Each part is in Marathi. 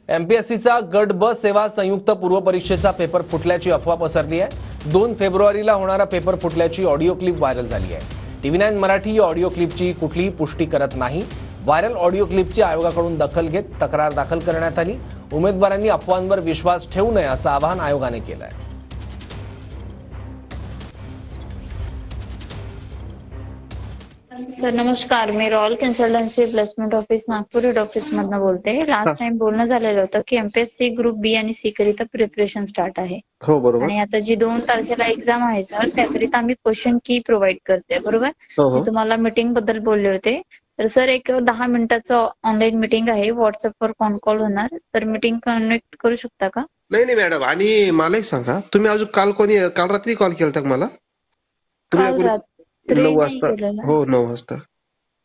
एमपीएससीचा गट ब सेवा संयुक्त पूर्व परीक्षेचा पेपर फुटल्याची अफवा पसरली आहे। 2 फेब्रुवारीला होणारा पेपर फुटल्याची ऑडिओ क्लिप व्हायरल झाली आहे। TV9 मराठी या ऑडिओ क्लिपची कुठलीही पुष्टी करत नाही। व्हायरल ऑडिओ क्लिपची आयोगाकडून दखल घेत तक्रार दाखल करण्यात आली। उमेदवारांनी अफवांवर विश्वास ठेवू नये असं आवाहन आयोगाने केलं आहे। सर नमस्कार, मी royal consultancy placement office Nagpur head office मधनं बोलते। लास्ट टाइम बोलणं झालेलं होतं की एमपीएससी ग्रुप बी आणि सी करिता प्रिपरेशन स्टार्ट आहे। हो बरोबर। आणि आता जी 2 तारखेला एक्झाम आहे सर, त्याकरिता आम्ही क्वेश्चन की प्रोव्हाइड करते, बरोबर। मी तुम्हाला मीटिंग बद्दल बोलले होते। तर सर एक 10 मिनिटाचं ऑनलाईन मीटिंग आहे, व्हॉट्सअपवर फोन कॉल होणार, तर मीटिंग कनेक्ट करू शकता का? नाही मॅडम, आणि मला एक सांगा, तुम्ही अजून काल रात्री कॉल केलता का मला? काल रात्री 9 नाही वाजता? केलेला। हो 9 वाजता।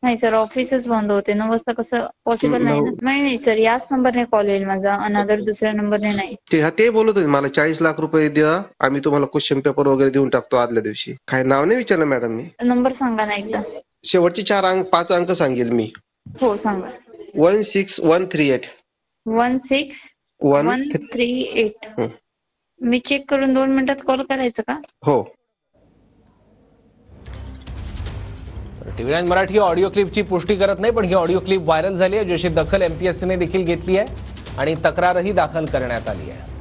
नाही सर, ऑफिसच बंद होते 9 वाजता, कसं पॉसिबल नाही ना। नाही सर, याच नंबरने कॉल येईल माझा, अनदर दुसऱ्या नंबरने नाही। ते बोलत होते मला 40 लाख रुपये द्या, आम्ही तुम्हाला क्वेश्चन पेपर वगैरे देऊन टाकतो आदल्या दिवशी। काय नाव नाही विचारलं मॅडम मी। नंबर सांगा ना एकदा। शेवटचे 5 अंक सांगेल मी। हो सांगा। 16138 16138। मी चेक करून 2 मिनिटात कॉल करायचं का? हो। TV9 मराठी ऑडिओ क्लिपची पुष्टी करत नाही, पण ही ऑडिओ क्लिप व्हायरल झाली आहे, ज्याची दखल एमपीएससीने देखील घेतली आहे आणि तक्रारही दाखल करण्यात आली आहे।